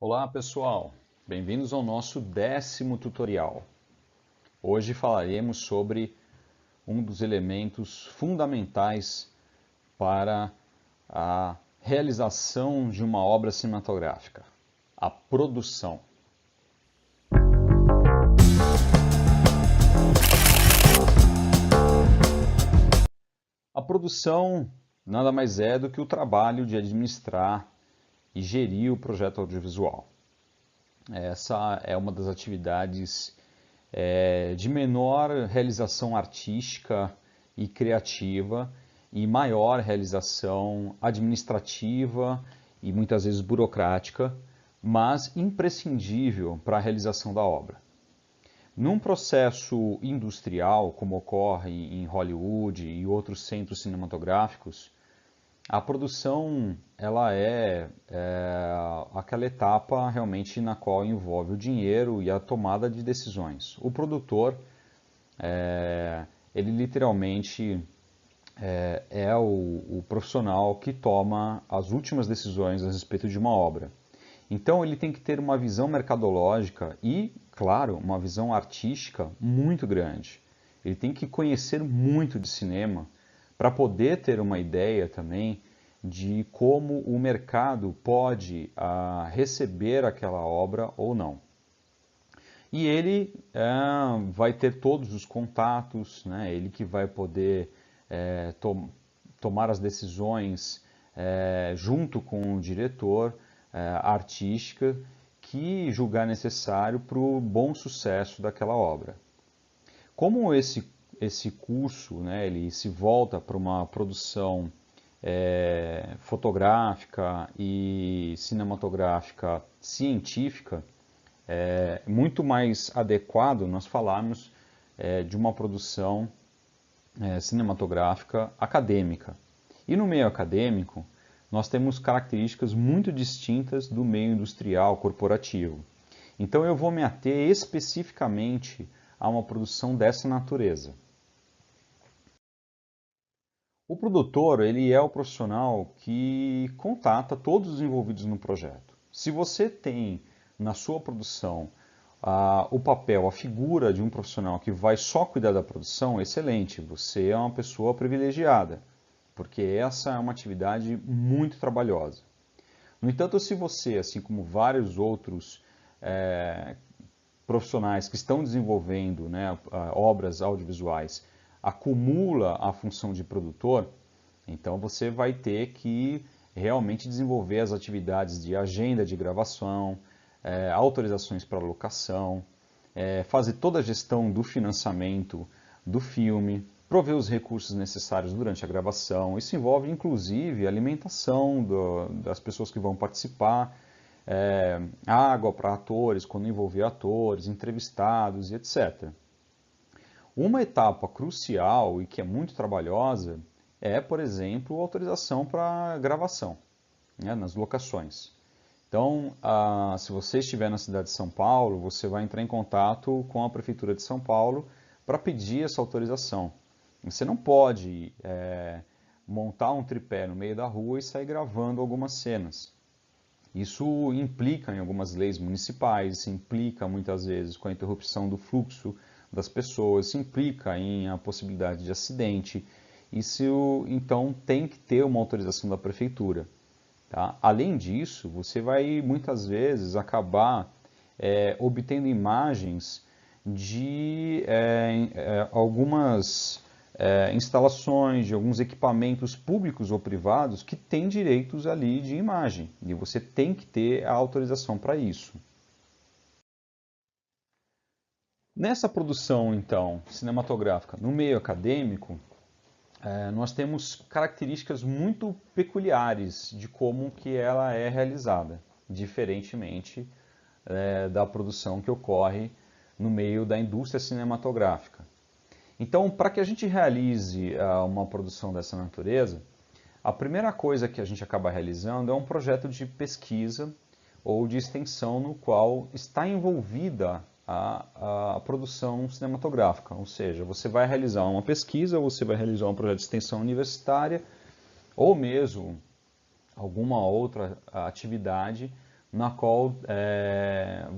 Olá pessoal, bem-vindos ao nosso 10º tutorial. Hoje falaremos sobre um dos elementos fundamentais para a realização de uma obra cinematográfica, a produção. A produção nada mais é do que o trabalho de administrar e gerir o projeto audiovisual. Essa é uma das atividades de menor realização artística e criativa e maior realização administrativa e muitas vezes burocrática, mas imprescindível para a realização da obra. Num processo industrial, como ocorre em Hollywood e outros centros cinematográficos, a produção ela é aquela etapa realmente na qual envolve o dinheiro e a tomada de decisões. O produtor, ele literalmente é o profissional que toma as últimas decisões a respeito de uma obra. Então ele tem que ter uma visão mercadológica e, claro, uma visão artística muito grande. Ele tem que conhecer muito de cinema para poder ter uma ideia também de como o mercado pode receber aquela obra ou não. E ele vai ter todos os contatos, né? Ele que vai poder tomar as decisões junto com o diretor artística que julgar necessário para o bom sucesso daquela obra. Como esse curso, né, ele se volta para uma produção fotográfica e cinematográfica científica, é muito mais adequado nós falarmos de uma produção cinematográfica acadêmica. E no meio acadêmico, nós temos características muito distintas do meio industrial corporativo. Então eu vou me ater especificamente a uma produção dessa natureza. O produtor, ele é o profissional que contata todos os envolvidos no projeto. Se você tem na sua produção o papel, a figura de um profissional que vai só cuidar da produção, excelente, você é uma pessoa privilegiada, porque essa é uma atividade muito trabalhosa. No entanto, se você, assim como vários outros profissionais que estão desenvolvendo, né, obras audiovisuais, acumula a função de produtor, então você vai ter que realmente desenvolver as atividades de agenda de gravação, autorizações para locação, fazer toda a gestão do financiamento do filme, prover os recursos necessários durante a gravação. Isso envolve inclusive a alimentação das pessoas que vão participar, água para atores, quando envolver atores, entrevistados e etc. Uma etapa crucial e que é muito trabalhosa é, por exemplo, a autorização para gravação, né, nas locações. Então, se você estiver na cidade de São Paulo, você vai entrar em contato com a Prefeitura de São Paulo para pedir essa autorização. Você não pode montar um tripé no meio da rua e sair gravando algumas cenas. Isso implica em algumas leis municipais, isso implica muitas vezes com a interrupção do fluxo das pessoas, isso implica em a possibilidade de acidente. Isso então tem que ter uma autorização da prefeitura. Tá? Além disso, você vai muitas vezes acabar obtendo imagens de algumas instalações, de alguns equipamentos públicos ou privados que têm direitos ali de imagem. E você tem que ter a autorização para isso. Nessa produção, então, cinematográfica no meio acadêmico, nós temos características muito peculiares de como que ela é realizada, diferentemente da produção que ocorre no meio da indústria cinematográfica. Então, para que a gente realize uma produção dessa natureza, a primeira coisa que a gente acaba realizando é um projeto de pesquisa ou de extensão no qual está envolvida a produção cinematográfica. Ou seja, você vai realizar uma pesquisa, você vai realizar um projeto de extensão universitária ou mesmo alguma outra atividade na qual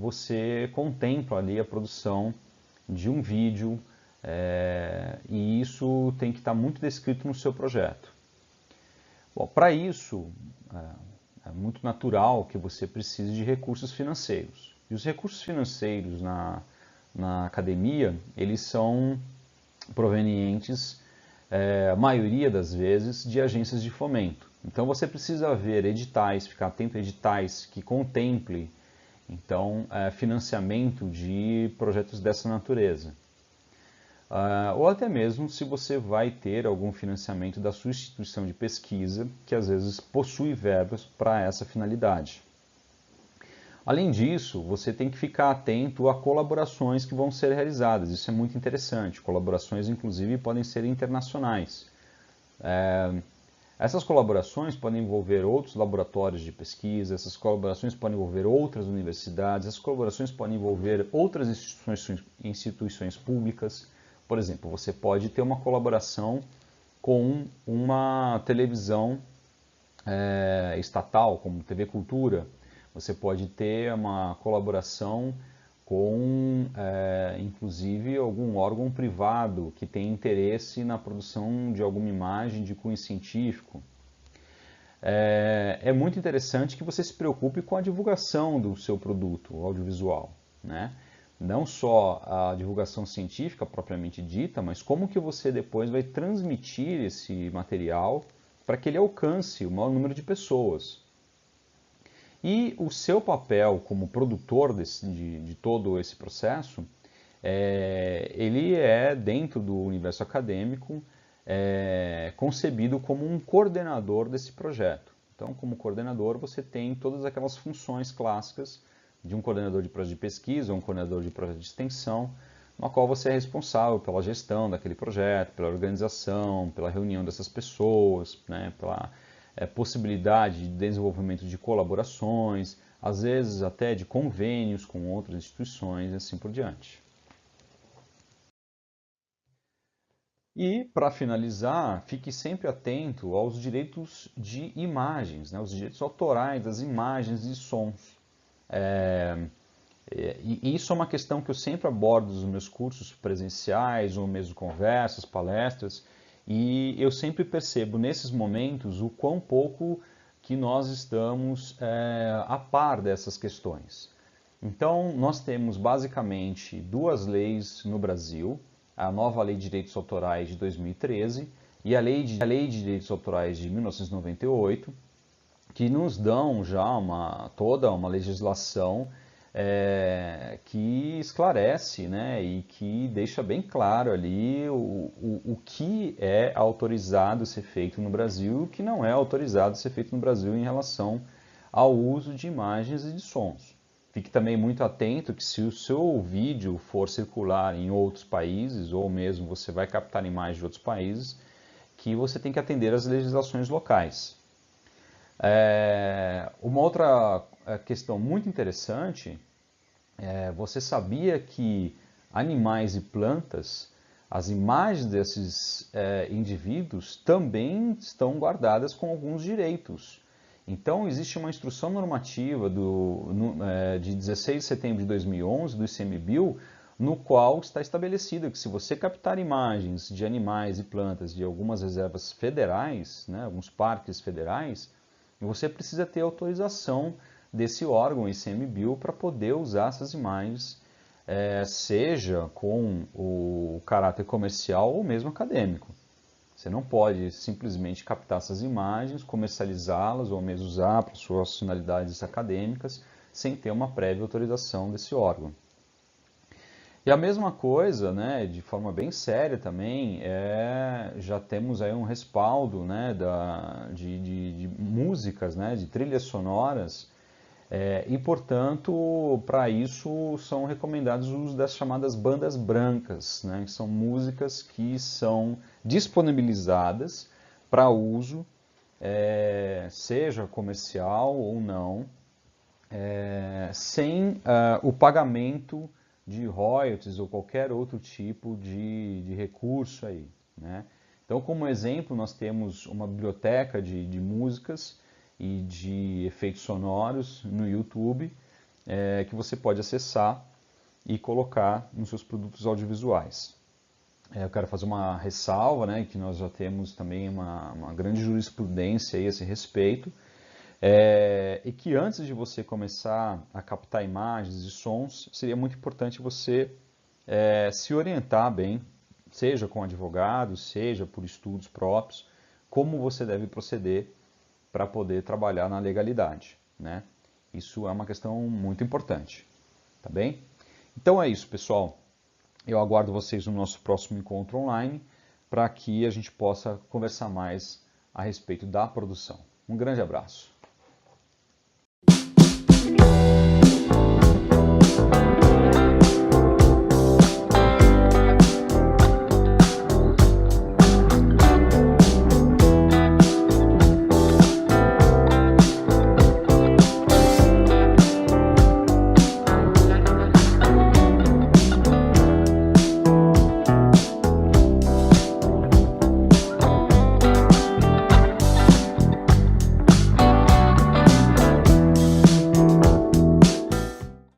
você contempla ali a produção de um vídeo, e isso tem que estar muito descrito no seu projeto. Bom, para isso, é muito natural que você precise de recursos financeiros. E os recursos financeiros na academia, eles são provenientes, a maioria das vezes, de agências de fomento. Então você precisa ver editais, ficar atento a editais que contemplem então, financiamento de projetos dessa natureza. Ou até mesmo se você vai ter algum financiamento da sua instituição de pesquisa, que às vezes possui verbas para essa finalidade. Além disso, você tem que ficar atento a colaborações que vão ser realizadas. Isso é muito interessante. Colaborações, inclusive, podem ser internacionais. Essas colaborações podem envolver outros laboratórios de pesquisa, essas colaborações podem envolver outras universidades, essas colaborações podem envolver outras instituições públicas. Por exemplo, você pode ter uma colaboração com uma televisão estatal, como TV Cultura. Você pode ter uma colaboração com, inclusive, algum órgão privado que tem interesse na produção de alguma imagem de cunho científico. É muito interessante que você se preocupe com a divulgação do seu produto audiovisual, né? Não só a divulgação científica propriamente dita, mas como que você depois vai transmitir esse material para que ele alcance o maior número de pessoas. E o seu papel como produtor de todo esse processo, ele é, dentro do universo acadêmico, concebido como um coordenador desse projeto. Então, como coordenador, você tem todas aquelas funções clássicas de um coordenador de projeto de pesquisa ou um coordenador de projeto de extensão, no qual você é responsável pela gestão daquele projeto, pela organização, pela reunião dessas pessoas, né, pela possibilidade de desenvolvimento de colaborações, às vezes até de convênios com outras instituições e assim por diante. E, para finalizar, fique sempre atento aos direitos de imagens, né, os direitos autorais das imagens e sons. E isso é uma questão que eu sempre abordo nos meus cursos presenciais, ou mesmo conversas, palestras, e eu sempre percebo nesses momentos o quão pouco que nós estamos a par dessas questões. Então, nós temos basicamente duas leis no Brasil, a nova Lei de Direitos Autorais de 2013 e a Lei de Direitos Autorais de 1998, que nos dão já toda uma legislação que esclarece, né, e que deixa bem claro ali o que é autorizado a ser feito no Brasil e o que não é autorizado a ser feito no Brasil em relação ao uso de imagens e de sons. Fique também muito atento que se o seu vídeo for circular em outros países, ou mesmo você vai captar imagens de outros países, que você tem que atender às legislações locais. Uma outra questão muito interessante você sabia que animais e plantas, as imagens desses indivíduos também estão guardadas com alguns direitos. Então, existe uma instrução normativa de 16 de setembro de 2011 do ICMBio, no qual está estabelecido que se você captar imagens de animais e plantas de algumas reservas federais, né, alguns parques federais, você precisa ter autorização desse órgão ICMBio para poder usar essas imagens, seja com o caráter comercial ou mesmo acadêmico. Você não pode simplesmente captar essas imagens, comercializá-las ou mesmo usar para suas finalidades acadêmicas sem ter uma prévia autorização desse órgão. E a mesma coisa, né, de forma bem séria também, já temos aí um respaldo, né, de músicas, né, de trilhas sonoras, e, portanto, para isso são recomendados o uso das chamadas bandas brancas, né, que são músicas que são disponibilizadas para uso, seja comercial ou não, sem o pagamento de royalties ou qualquer outro tipo de recurso aí, né? Então, como exemplo, nós temos uma biblioteca de músicas e de efeitos sonoros no YouTube que você pode acessar e colocar nos seus produtos audiovisuais. Eu quero fazer uma ressalva, né, que nós já temos também uma grande jurisprudência a esse respeito, e que antes de você começar a captar imagens e sons, seria muito importante você se orientar bem, seja com advogados, seja por estudos próprios, como você deve proceder para poder trabalhar na legalidade, né? Isso é uma questão muito importante, tá bem? Então é isso, pessoal. Eu aguardo vocês no nosso próximo encontro online para que a gente possa conversar mais a respeito da produção. Um grande abraço.